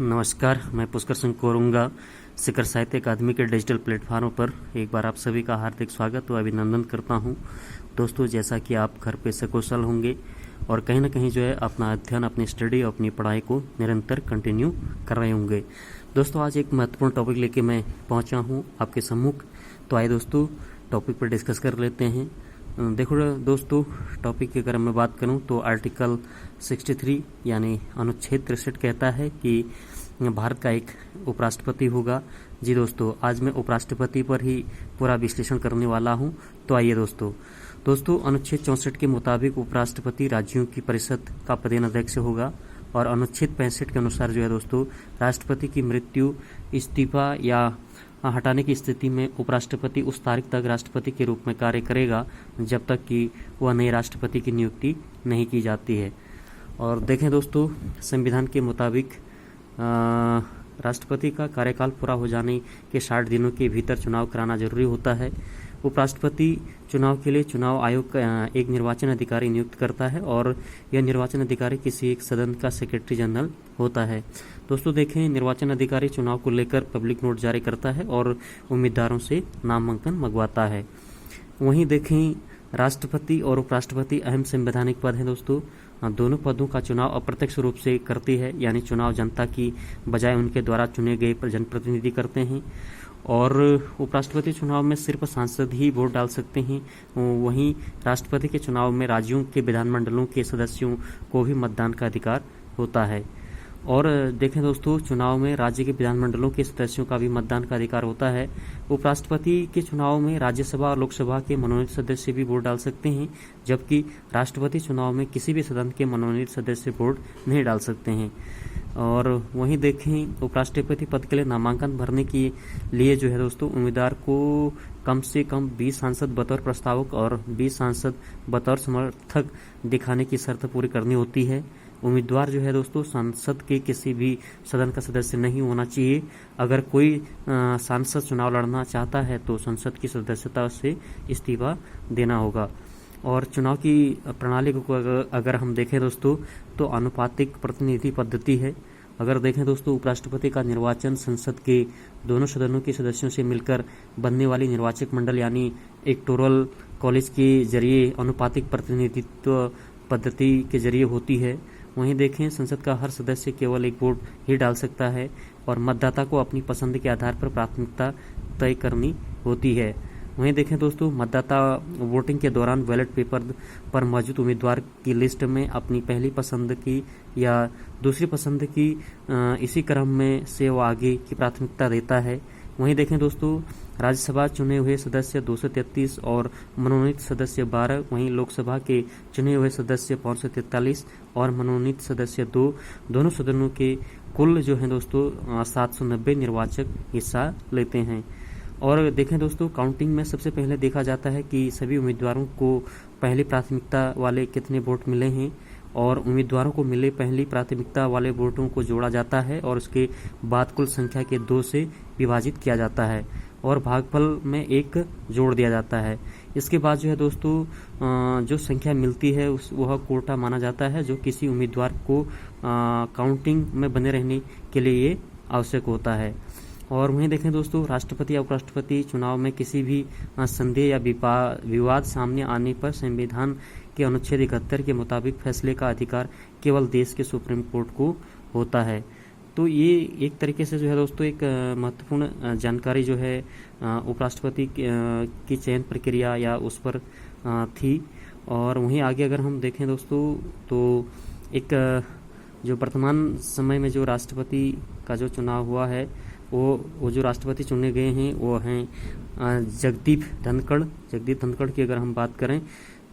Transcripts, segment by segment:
नमस्कार, मैं पुष्कर सिंह कोरुंगा शिखर साहित्य अकादमी के डिजिटल प्लेटफॉर्म पर एक बार आप सभी का हार्दिक स्वागत व अभिनंदन करता हूं। दोस्तों, जैसा कि आप घर पे सकुशल होंगे और कहीं ना कहीं जो है अपना अध्ययन, अपनी स्टडी और अपनी पढ़ाई को निरंतर कंटिन्यू कर रहे होंगे। दोस्तों, आज एक महत्वपूर्ण टॉपिक लेके मैं पहुंचा हूं आपके सम्मुख। तो आइए दोस्तों, टॉपिक पर डिस्कस कर लेते हैं। देखो दोस्तों, टॉपिक की अगर मैं बात करूं तो आर्टिकल 63 यानी अनुच्छेद 63 कहता है कि भारत का एक उपराष्ट्रपति होगा। जी दोस्तों, आज मैं उपराष्ट्रपति पर ही पूरा विश्लेषण करने वाला हूं। तो आइए दोस्तों, अनुच्छेद 64 के मुताबिक उपराष्ट्रपति राज्यों की परिषद का प्रधान अध्यक्ष होगा और अनुच्छेद 65 के अनुसार जो है दोस्तों, राष्ट्रपति की मृत्यु, इस्तीफा या हटाने की स्थिति में उपराष्ट्रपति उस तारीख तक राष्ट्रपति के रूप में कार्य करेगा जब तक कि वह नए राष्ट्रपति की नियुक्ति नहीं की जाती है। और देखें दोस्तों, संविधान के मुताबिक राष्ट्रपति का कार्यकाल पूरा हो जाने के 60 दिनों के भीतर चुनाव कराना जरूरी होता है। उपराष्ट्रपति चुनाव के लिए चुनाव आयोग का एक निर्वाचन अधिकारी नियुक्त करता है और यह निर्वाचन अधिकारी किसी एक सदन का सेक्रेटरी जनरल होता है। दोस्तों देखें, निर्वाचन अधिकारी चुनाव को लेकर पब्लिक नोट जारी करता है और उम्मीदवारों से नामांकन मंगवाता है। वहीं देखें, राष्ट्रपति और उपराष्ट्रपति अहम संवैधानिक पद हैं दोस्तों। दोनों पदों का चुनाव अप्रत्यक्ष रूप से करती है, यानी चुनाव जनता की बजाय उनके द्वारा चुने गए जनप्रतिनिधि करते हैं। और उपराष्ट्रपति चुनाव में सिर्फ सांसद ही वोट डाल सकते हैं। वहीं राष्ट्रपति के चुनाव में राज्यों के विधानमंडलों के सदस्यों को भी मतदान का अधिकार होता है। और देखें दोस्तों, चुनाव में राज्य के विधानमंडलों के सदस्यों का भी मतदान का अधिकार होता है। उपराष्ट्रपति के चुनाव में राज्यसभा और लोकसभा के मनोनीत सदस्य भी वोट डाल सकते हैं, जबकि राष्ट्रपति चुनाव में किसी भी सदन के मनोनीत सदस्य वोट नहीं डाल सकते हैं। और वहीं देखें, उपराष्ट्रपति पद के लिए नामांकन भरने के लिए जो है दोस्तों, उम्मीदवार को कम से कम 20 सांसद बतौर प्रस्तावक और 20 सांसद बतौर समर्थक दिखाने की शर्त पूरी करनी होती है। उम्मीदवार जो है दोस्तों, संसद के किसी भी सदन का सदस्य नहीं होना चाहिए। अगर कोई सांसद चुनाव लड़ना चाहता है तो संसद की सदस्यता से इस्तीफा देना होगा। और चुनाव की प्रणाली को अगर हम देखें दोस्तों, तो आनुपातिक प्रतिनिधि पद्धति है। अगर देखें दोस्तों, उपराष्ट्रपति का निर्वाचन संसद के दोनों सदनों के सदस्यों से मिलकर बनने वाली निर्वाचक मंडल यानी इलेक्टोरल कॉलेज के जरिए अनुपातिक प्रतिनिधित्व पद्धति के जरिए होती है। वहीं देखें, संसद का हर सदस्य केवल एक वोट ही डाल सकता है और मतदाता को अपनी पसंद के आधार पर प्राथमिकता तय करनी होती है। वहीं देखें दोस्तों, मतदाता वोटिंग के दौरान बैलेट पेपर पर मौजूद उम्मीदवार की लिस्ट में अपनी पहली पसंद की या दूसरी पसंद की इसी क्रम में से वो आगे की प्राथमिकता देता है। वहीं देखें दोस्तों, राज्यसभा चुने हुए सदस्य 233 और मनोनीत सदस्य 12, वहीं लोकसभा के चुने हुए सदस्य 543 और मनोनीत सदस्य 2, दोनों सदनों के कुल जो है दोस्तों 790 निर्वाचक हिस्सा लेते हैं। और देखें दोस्तों, काउंटिंग में सबसे पहले देखा जाता है कि सभी उम्मीदवारों को पहली प्राथमिकता वाले कितने वोट मिले हैं और उम्मीदवारों को मिले पहली प्राथमिकता वाले वोटों को जोड़ा जाता है और उसके बाद कुल संख्या के 2 से विभाजित किया जाता है और भागफल में 1 जोड़ दिया जाता है। इसके बाद जो है दोस्तों, जो संख्या मिलती है वह कोटा माना जाता है, जो किसी उम्मीदवार को काउंटिंग में बने रहने के लिए ये आवश्यक होता है। और वहीं देखें दोस्तों, राष्ट्रपति या उपराष्ट्रपति चुनाव में किसी भी संदेह या विवाद सामने आने पर संविधान के अनुच्छेद 71 के मुताबिक फैसले का अधिकार केवल देश के सुप्रीम कोर्ट को होता है। तो ये एक तरीके से जो है दोस्तों, एक महत्वपूर्ण जानकारी जो है उपराष्ट्रपति की चयन प्रक्रिया या उस पर थी। और वहीं आगे अगर हम देखें दोस्तों, तो एक जो वर्तमान समय में जो राष्ट्रपति का जो चुनाव हुआ है, वो जो राष्ट्रपति चुने गए हैं वो हैं जगदीप धनखड़ की अगर हम बात करें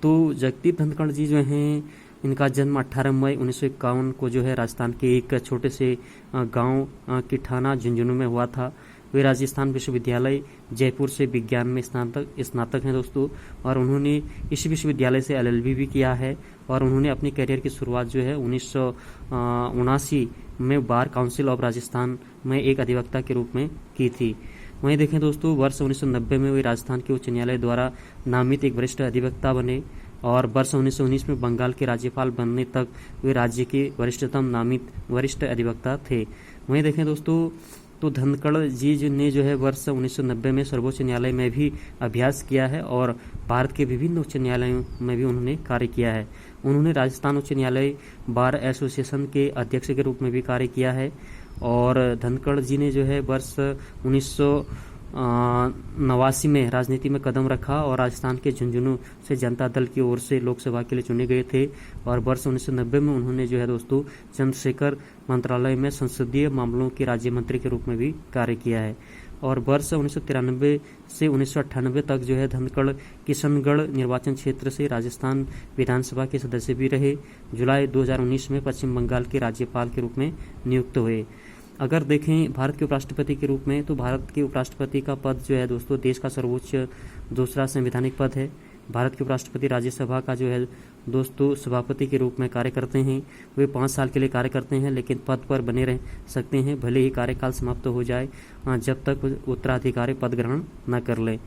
तो जगदीप धनखड़ जी जो हैं, इनका जन्म 18 मई 1951 को जो है राजस्थान के एक छोटे से गांव किठाना झुंझुनू में हुआ था। वे राजस्थान विश्वविद्यालय जयपुर से विज्ञान में स्नातक हैं दोस्तों। और उन्होंने इस विश्वविद्यालय से LLB भी किया है और उन्होंने अपने करियर की शुरुआत जो है 1979 में बार काउंसिल ऑफ राजस्थान में एक अधिवक्ता के रूप में की थी। वहीं देखें दोस्तों, वर्ष 1990 में वे राजस्थान के उच्च न्यायालय द्वारा नामित एक वरिष्ठ अधिवक्ता बने। और वर्ष 1919 में बंगाल के राज्यपाल बनने तक वे राज्य के वरिष्ठतम नामित वरिष्ठ अधिवक्ता थे। वहीं देखें दोस्तों तो धनखड़ जी ने जो है वर्ष 1990 में सर्वोच्च न्यायालय में भी अभ्यास किया है और भारत के विभिन्न उच्च न्यायालयों में भी उन्होंने कार्य किया है। उन्होंने राजस्थान उच्च न्यायालय बार एसोसिएशन के अध्यक्ष के रूप में भी कार्य किया है और धनखड़ जी ने जो है वर्ष 1989 में राजनीति में कदम रखा और राजस्थान के झुंझुनू से जनता दल की ओर से लोकसभा के लिए चुने गए थे और वर्ष 1990 में उन्होंने जो है दोस्तों चंद्रशेखर मंत्रालय में संसदीय मामलों के राज्य मंत्री के रूप में भी कार्य किया है और वर्ष 1993 से 1998 तक जो है धनखड़ किशनगढ़ निर्वाचन क्षेत्र से राजस्थान विधानसभा के सदस्य भी रहे। जुलाई 2019 में पश्चिम बंगाल के राज्यपाल के रूप में नियुक्त हुए। अगर देखें भारत के उपराष्ट्रपति के रूप में तो भारत के उपराष्ट्रपति का पद जो है दोस्तों देश का सर्वोच्च दूसरा संवैधानिक पद है। भारत के उपराष्ट्रपति राज्यसभा का जो है दोस्तों सभापति के रूप में कार्य करते हैं। वे 5 साल के लिए कार्य करते हैं लेकिन पद पर बने रह सकते हैं भले ही कार्यकाल समाप्त हो जाए जब तक उत्तराधिकारी पद ग्रहण न कर ले।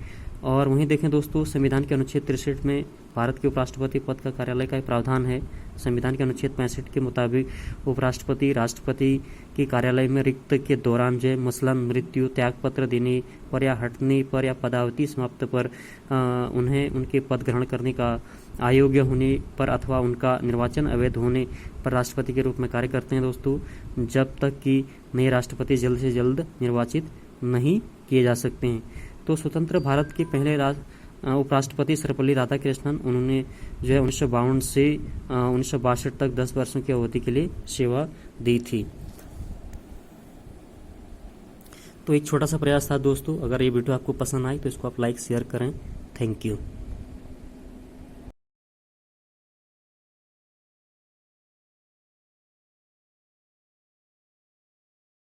और वहीं देखें दोस्तों संविधान के अनुच्छेद 63 में भारत के उपराष्ट्रपति पद का कार्यालय का प्रावधान है। संविधान के अनुच्छेद 65 के मुताबिक उपराष्ट्रपति राष्ट्रपति के कार्यालय में रिक्त के दौरान जो मसलन मृत्यु, त्यागपत्र देने पर या हटने पर या पदावधि समाप्त पर उन्हें उनके पद ग्रहण करने का अयोग्य होने पर अथवा उनका निर्वाचन अवैध होने पर राष्ट्रपति के रूप में कार्य करते हैं दोस्तों जब तक कि नए राष्ट्रपति जल्द से जल्द निर्वाचित नहीं किए जा सकते हैं। तो स्वतंत्र भारत के पहले उपराष्ट्रपति सर्वपल्ली राधाकृष्णन उन्होंने जो है 1952 से 1962 तक 10 वर्षों की अवधि के लिए सेवा दी थी। तो एक छोटा सा प्रयास था दोस्तों। अगर ये वीडियो आपको पसंद आए तो इसको आप लाइक शेयर करें। Thank you.